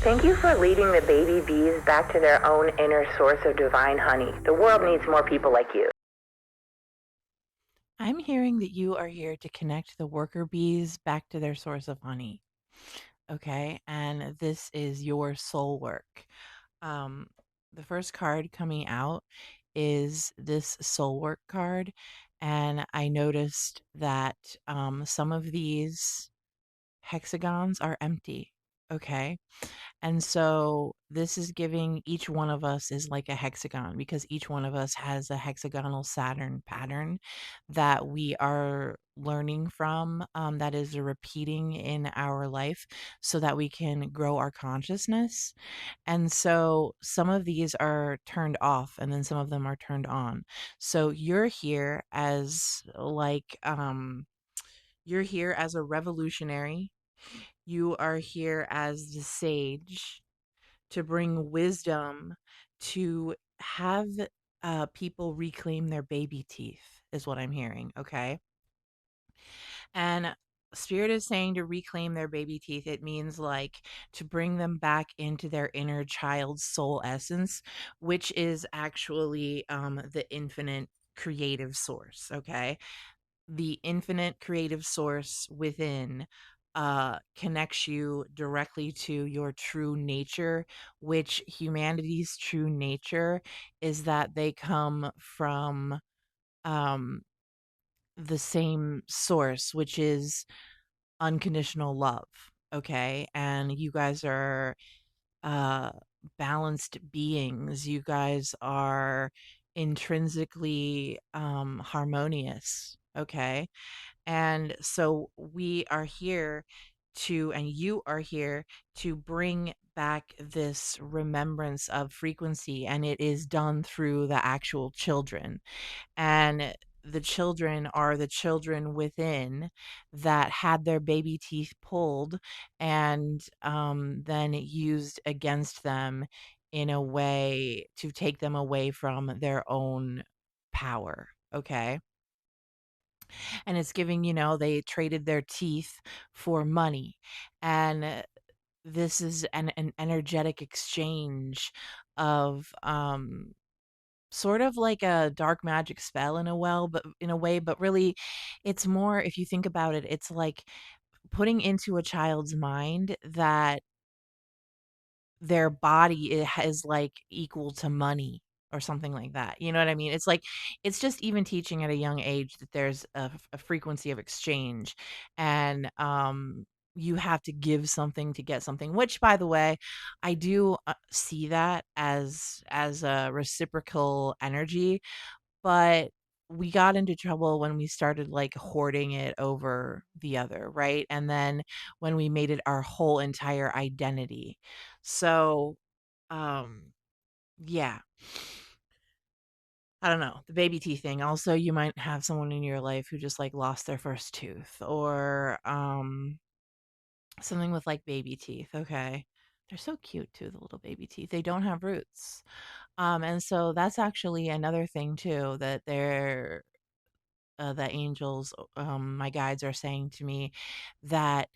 Thank you for leading the baby bees back to their own inner source of divine honey. The world needs more people like you. I'm hearing that you are here to connect the worker bees back to their source of honey. Okay. And this is your soul work. Um, the first card coming out is this soul work card. And I noticed that some of these hexagons are empty. Okay. And so this is giving each one of us is like a hexagon because each one of us has a hexagonal Saturn pattern that we are learning from, that is repeating in our life so that we can grow our consciousness. And so some of these are turned off and then some of them are turned on. So you're here as a revolutionary. You are here as the sage to bring wisdom, to have people reclaim their baby teeth, is what I'm hearing. Okay. And Spirit is saying to reclaim their baby teeth. It means like to bring them back into their inner child soul essence, which is actually the infinite creative source. Okay. The infinite creative source within connects you directly to your true nature, which humanity's true nature is that they come from um the same source, which is unconditional love. Okay. And you guys are uh balanced beings. You guys are intrinsically harmonious. Okay. And so we are here and you are here to bring back this remembrance of frequency, and it is done through the actual children. And the children are the children within that had their baby teeth pulled and then used against them in a way to take them away from their own power. Okay. And it's giving, they traded their teeth for money. And this is an energetic exchange of sort of like a dark magic spell in a way, but really it's more, if you think about it, it's like putting into a child's mind that their body is like equal to money or something like that. You know what I mean? It's like it's just even teaching at a young age that there's a frequency of exchange, and you have to give something to get something. Which, by the way, I do see that as a reciprocal energy, but we got into trouble when we started like hoarding it over the other, right? And then when we made it our whole entire identity. So, um, yeah. I don't know. The baby teeth thing. Also, you might have someone in your life who just like lost their first tooth or something with like baby teeth, okay? They're so cute too, the little baby teeth. They don't have roots. And so that's actually another thing too that angels, my guides are saying to me that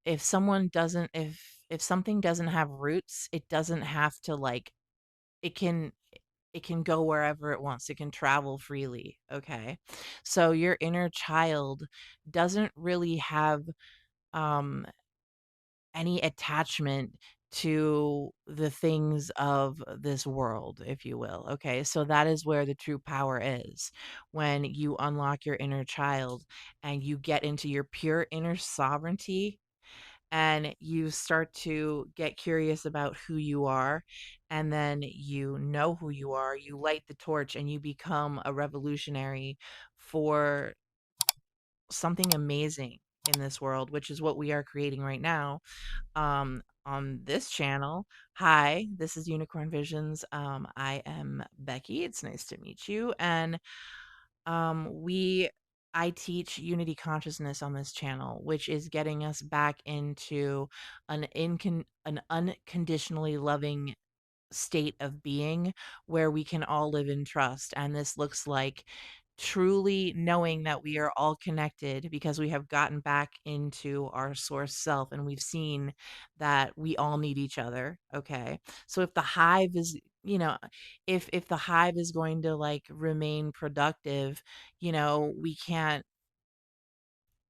if something doesn't have roots, it doesn't have to like it can it can go wherever it wants. It can travel freely. Okay. So your inner child doesn't really have um any attachment to the things of this world, if you will. Okay. So that is where the true power is when you unlock your inner child and you get into your pure inner sovereignty and you start to get curious about who you are. And then you know who you are. You light the torch and you become a revolutionary for something amazing in this world, which is what we are creating right now on this channel. Hi, this is Unicorn Visions. I am Becky. It's nice to meet you. And we I teach unity consciousness on this channel, which is getting us back into an unconditionally loving state of being where we can all live in trust. And this looks like truly knowing that we are all connected because we have gotten back into our source self and we've seen that we all need each other. Okay. So if the hive is, if the hive is going to like remain productive, we can't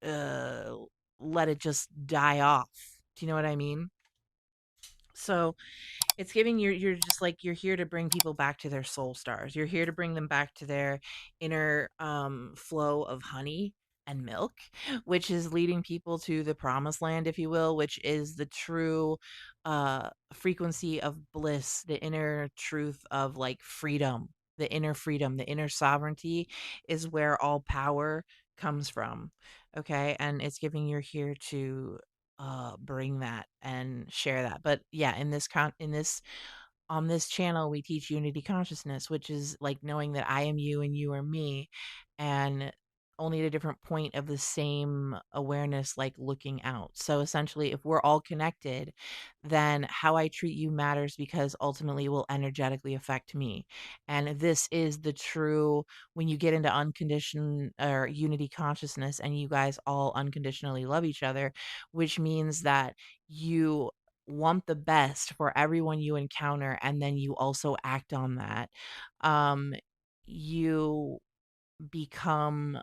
uh let it just die off. Do you know what I mean? So it's giving you're just like you're here to bring people back to their soul stars. You're here to bring them back to their inner flow of honey and milk, which is leading people to the promised land, if you will, which is the true frequency of bliss, the inner truth of like freedom, the inner sovereignty is where all power comes from. Okay. And it's giving you're here to bring that and share that. But yeah, in this on this channel we teach unity consciousness, which is like knowing that I am you and you are me, and only at a different point of the same awareness, like looking out. So essentially, if we're all connected, then how I treat you matters because ultimately it will energetically affect me. And this is the true when you get into unconditioned or unity consciousness and you guys all unconditionally love each other, which means that you want the best for everyone you encounter and then you also act on that. You become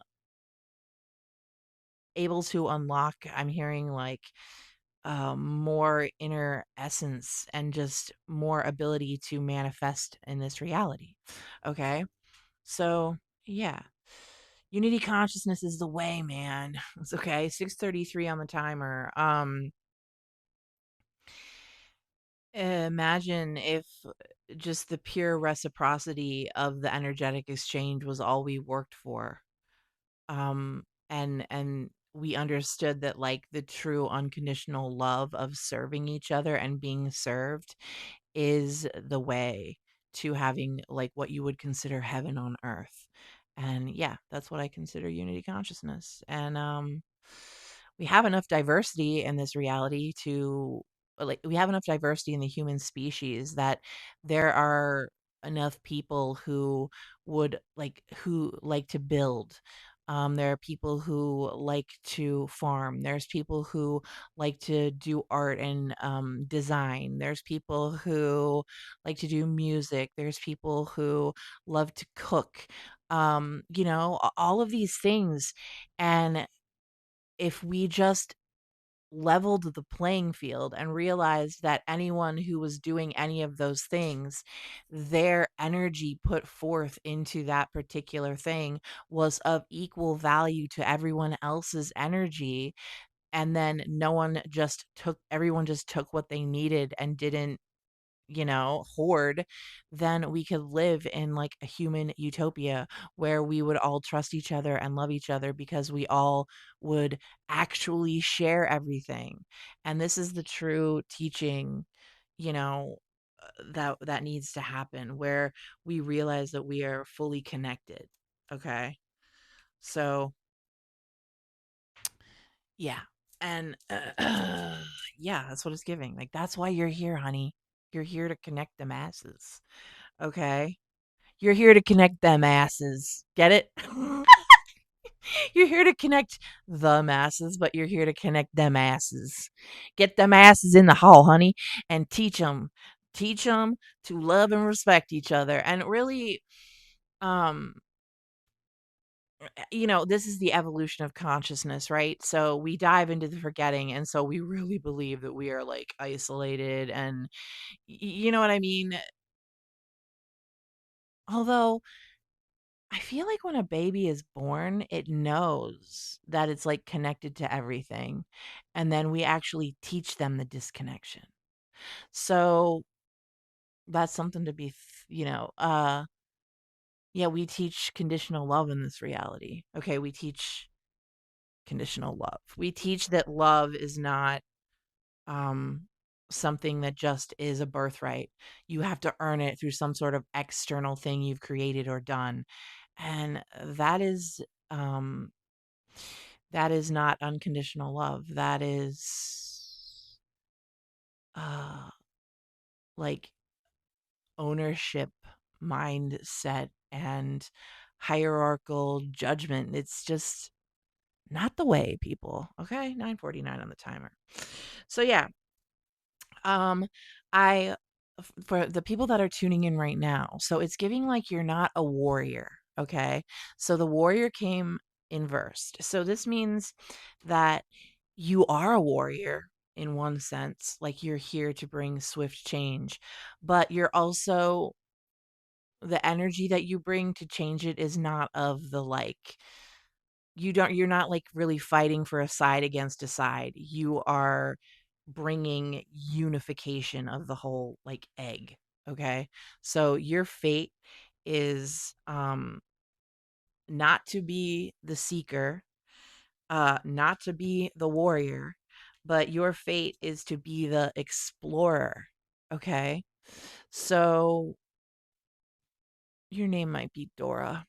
able to unlock, I'm hearing like more inner essence and just more ability to manifest in this reality. Okay. So yeah, unity consciousness is the way, man. It's okay. 6:33 on the timer. Imagine if just the pure reciprocity of the energetic exchange was all we worked for. And we understood that like the true unconditional love of serving each other and being served is the way to having like what you would consider heaven on earth. And yeah, that's what I consider unity consciousness. And we have enough diversity in this reality to like we have enough diversity in the human species that there are enough people who like to build. There are people who like to farm. There's people who like to do art and design. There's people who like to do music. There's people who love to cook. All of these things. And if we just leveled the playing field and realized that anyone who was doing any of those things, their energy put forth into that particular thing was of equal value to everyone else's energy. And then everyone just took what they needed and didn't hoard, then we could live in like a human utopia where we would all trust each other and love each other because we all would actually share everything. And this is the true teaching, you know, that needs to happen where we realize that we are fully connected. Okay. So, yeah. And yeah, that's what it's giving. Like that's why you're here, honey. You're here to connect the masses. Okay. You're here to connect them asses. Get it? You're here to connect the masses, but you're here to connect them asses. Get them asses in the hall, honey, and teach them. Teach them to love and respect each other. And really, um, this is the evolution of consciousness, right? So we dive into the forgetting. And so we really believe that we are like isolated and, you know what I mean? Although, I feel like when a baby is born, it knows that it's like connected to everything. And then we actually teach them the disconnection. So that's something to be, yeah, we teach conditional love in this reality. Okay, we teach conditional love. We teach that love is not um something that just is a birthright. You have to earn it through some sort of external thing you've created or done. And um that is not unconditional love. That is uh like ownership mindset and hierarchical judgment. It's just not the way, people. Okay, 9:49 on the timer. So yeah, um, I for the people that are tuning in right now, so it's giving like you're not a warrior. Okay, so the warrior came inversed. So this means that you are a warrior in one sense, like you're here to bring swift change, but you're also the energy that you bring to change it is not of the like you're not like really fighting for a side against a side. You are bringing unification of the whole like egg, okay? So your fate is not to be the seeker, not to be the warrior, but your fate is to be the explorer, okay? So your name might be Dora,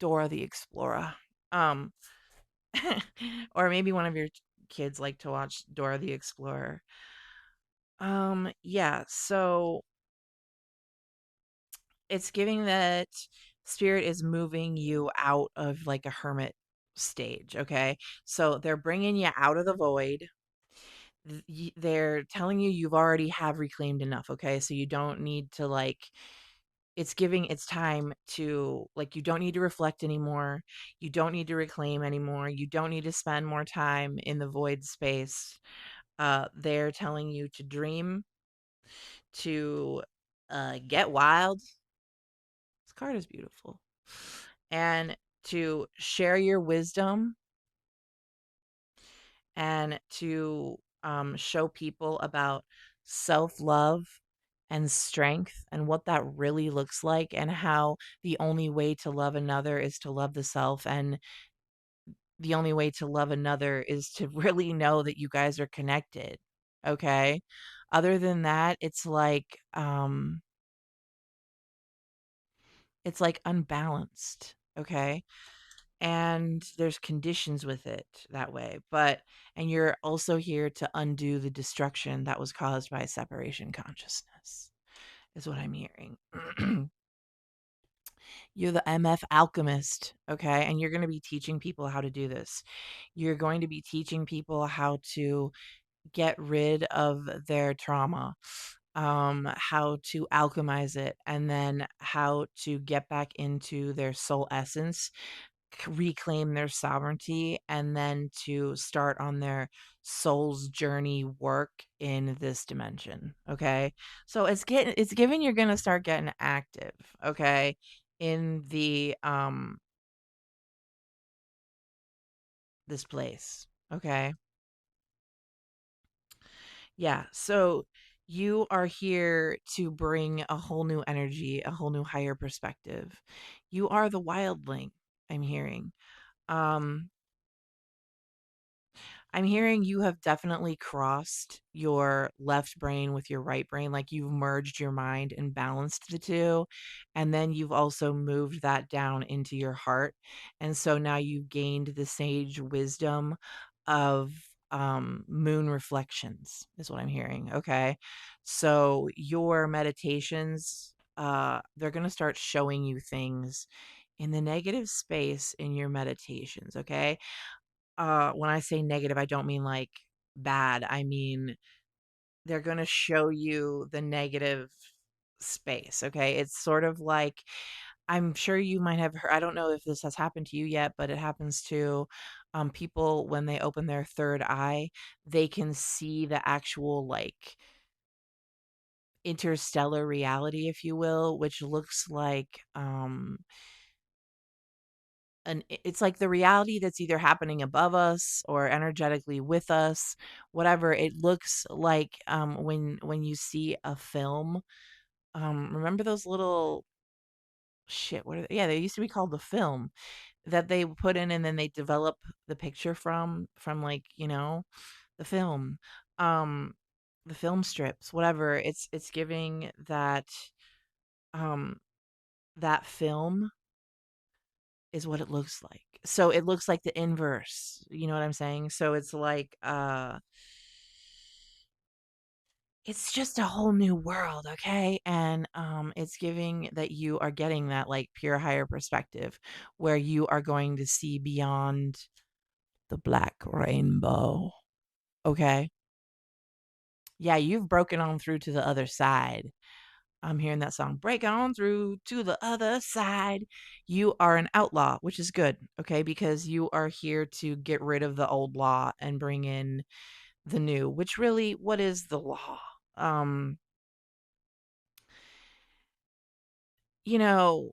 Dora the Explorer. Um, or maybe one of your kids like to watch Dora the Explorer. Yeah, so it's giving that spirit is moving you out of like a hermit stage, okay? So they're bringing you out of the void. They're telling you you've already have reclaimed enough, okay? So you don't need to like it's giving it's time to like you don't need to reflect anymore. You don't need to reclaim anymore. You don't need to spend more time in the void space. They're telling you to dream, to get wild. This card is beautiful. And to share your wisdom and to show people about self love and strength and what that really looks like, and how the only way to love another is to love the self. And the only way to love another is to really know that you guys are connected. Okay. Other than that, it's like unbalanced. Okay. And there's conditions with it that way. But, and you're also here to undo the destruction that was caused by separation consciousness, is what I'm hearing. You're the MF alchemist, okay? And you're going to be teaching people how to do this. You're going to be teaching people how to get rid of their trauma, how to alchemize it, and then how to get back into their soul essence, reclaim their sovereignty, and then to start on their soul's journey work in this dimension. Okay. So it's given you're gonna start getting active, okay, in the this place. Okay. Yeah. So you are here to bring a whole new energy, a whole new higher perspective. You are the wildling, I'm hearing. Um, I'm hearing you have definitely crossed your left brain with your right brain, like you've merged your mind and balanced the two. And then you've also moved that down into your heart. And so now you've gained the sage wisdom of moon reflections, is what I'm hearing. Okay. So your meditations, they're going to start showing you things in the negative space in your meditations. Okay, when I say negative, I don't mean like bad. I mean, they're going to show you the negative space. Okay. It's sort of like, I'm sure you might have heard, I don't know if this has happened to you yet, but it happens to people when they open their third eye, they can see the actual like interstellar reality, if you will, which looks like it's like the reality that's either happening above us or energetically with us, whatever. It looks like when you see a film, remember those little shit, what are they? Yeah, they used to be called the film that they put in and then they develop the picture from like, the film. um the film strips, whatever. It's giving um that film is what it looks like. So it looks like the inverse. You know what I'm saying? So it's like it's just a whole new world, okay? And it's giving that you are getting that like pure higher perspective where you are going to see beyond the black rainbow, okay? Yeah, you've broken on through to the other side. I'm hearing that song, break on through to the other side. You are an outlaw, which is good, okay? Because you are here to get rid of the old law and bring in the new, which really, what is the law? Um, you know,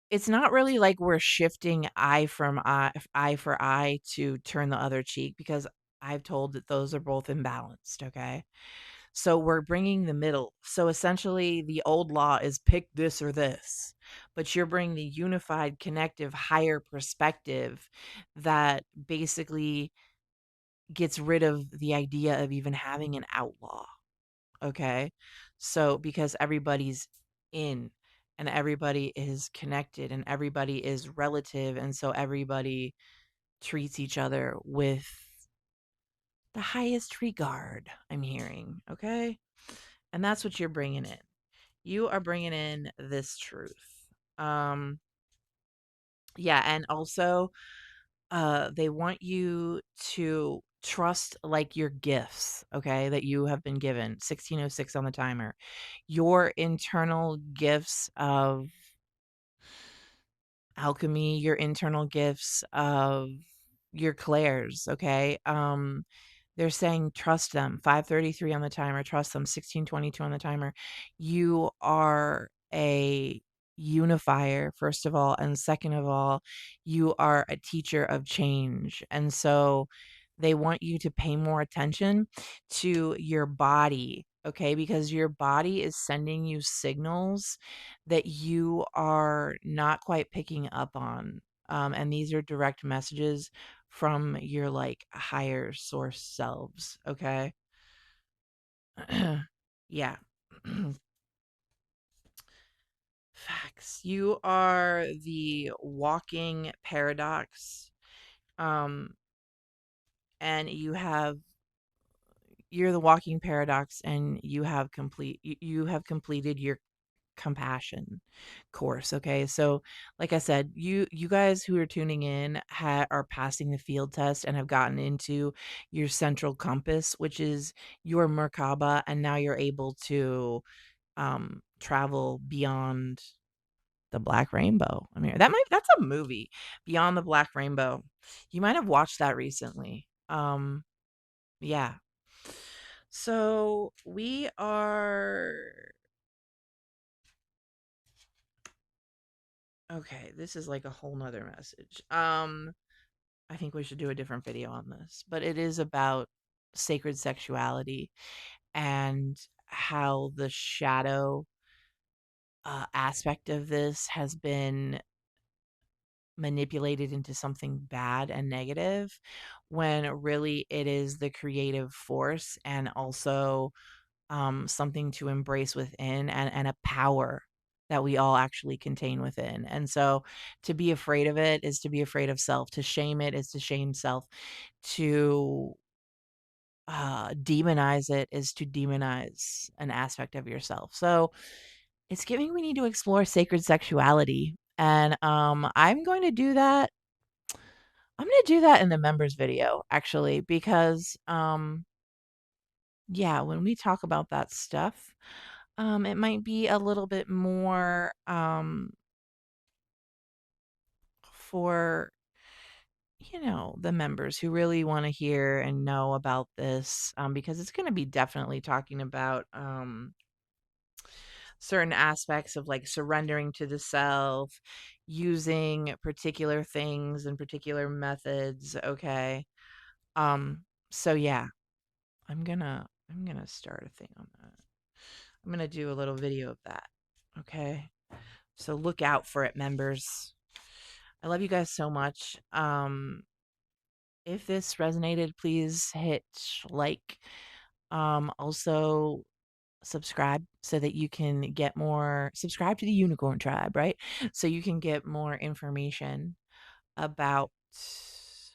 it's not really like we're shifting eye for eye to turn the other cheek because I've told that those are both imbalanced, okay? So we're bringing the middle. So essentially, the old law is pick this or this, but you're bringing the unified, connective, higher perspective that basically gets rid of the idea of even having an outlaw. Okay. So because everybody's in and everybody is connected and everybody is relative. And so everybody treats each other with the highest regard, I'm hearing. Okay. And that's what you're bringing in. You are bringing in this truth. Um, yeah. And also, they want you to trust like your gifts, okay, that you have been given. 1606 on the timer. Your internal gifts of alchemy, your internal gifts of your clairs, okay? They're saying trust them. 533 on the timer, trust them. 1622 on the timer. You are a unifier, first of all, and second of all, you are a teacher of change. And so they want you to pay more attention to your body, okay? Because your body is sending you signals that you are not quite picking up on. And these are direct messages from your like higher source selves, okay? Yeah. Facts. You are the walking paradox. Um, and you're the walking paradox and you have completed your compassion course, okay? So like I said, you guys who are tuning in are passing the field test and have gotten into your central compass, which is your merkaba, and now you're able to travel beyond the black rainbow. I mean, that's a movie, Beyond the Black Rainbow. You might have watched that recently. Yeah. So we are okay, this is like a whole nother message. I think we should do a different video on this, but it is about sacred sexuality and how the shadow aspect of this has been manipulated into something bad and negative when really it is the creative force and also something to embrace within and a power that we all actually contain within. And so to be afraid of it is to be afraid of self. To shame it is to shame self. To demonize it is to demonize an aspect of yourself. So it's giving we need to explore sacred sexuality. And I'm going to do that. I'm going to do that in the members video actually because yeah, when we talk about that stuff, it might be a little bit more for, the members who really want to hear and know about this, because it's going to be definitely talking about certain aspects of like surrendering to the self, using particular things and particular methods. Okay. So yeah, I'm gonna start a thing on that. I'm gonna do a little video of that. Okay. So look out for it, members. I love you guys so much. If this resonated, please hit like. Also subscribe so that you can get more. Subscribe to the Unicorn Tribe, right? So you can get more information about.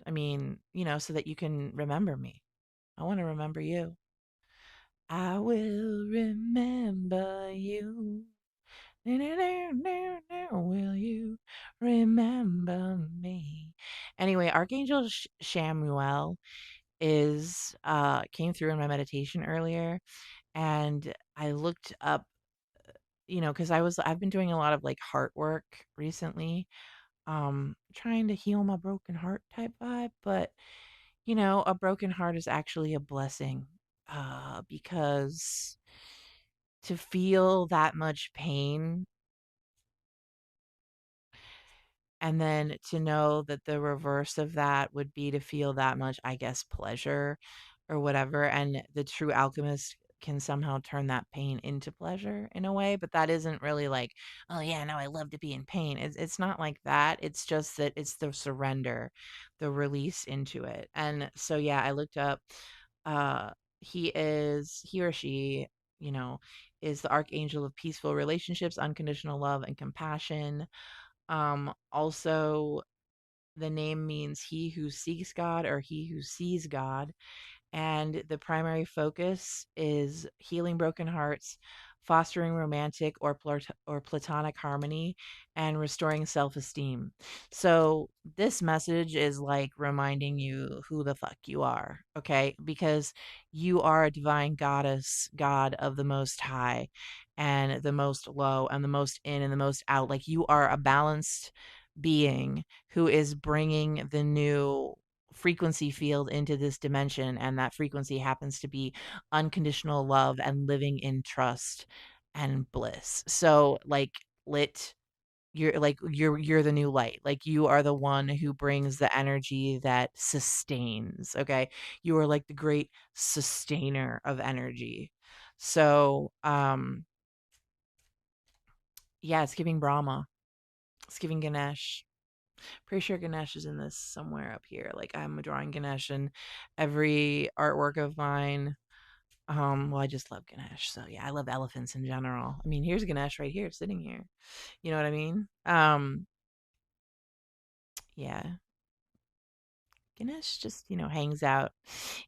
I mean, so that you can remember me. I want to remember you. I will remember you. Will you remember me? Anyway, Archangel Shamuel is came through in my meditation earlier, and I looked up, because I've been doing a lot of like heart work recently, trying to heal my broken heart type vibe, but a broken heart is actually a blessing, because to feel that much pain and then to know that the reverse of that would be to feel that much, I guess, pleasure or whatever. And the true alchemist can somehow turn that pain into pleasure in a way, but that isn't really like, oh yeah, no, I love to be in pain. It's not like that. It's just that it's the surrender, the release into it. And so yeah, I looked up uh he or she, you know, is the archangel of peaceful relationships, unconditional love and compassion. Also, the name means he who seeks God or he who sees God. And the primary focus is healing broken hearts, fostering romantic or platonic harmony, and restoring self-esteem. So this message is like reminding you who the fuck you are, okay? Because you are a divine goddess, God of the most high and the most low and the most in and the most out. Like you are a balanced being who is bringing the new frequency field into this dimension, and that frequency happens to be unconditional love and living in trust and bliss. So like lit you're the new light. Like you are the one who brings the energy that sustains, okay? You are like the great sustainer of energy. So yeah, it's giving Brahma, it's giving Ganesh. Pretty sure Ganesh is in this somewhere up here. Like I'm drawing Ganesh in every artwork of mine. Well, I just love Ganesh. So yeah, I love elephants in general. I mean, here's Ganesh right here, sitting here. You know what I mean? Yeah. Ganesh just, hangs out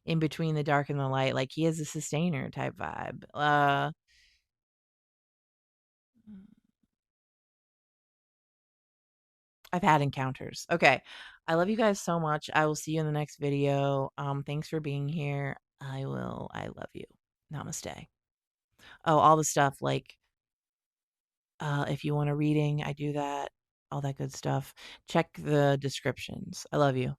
in between the dark and the light. Like he is a sustainer type vibe. I've had encounters. Okay. I love you guys so much. I will see you in the next video. Thanks for being here. I love you. Namaste. Oh, all the stuff like if you want a reading, I do that. All that good stuff. Check the descriptions. I love you.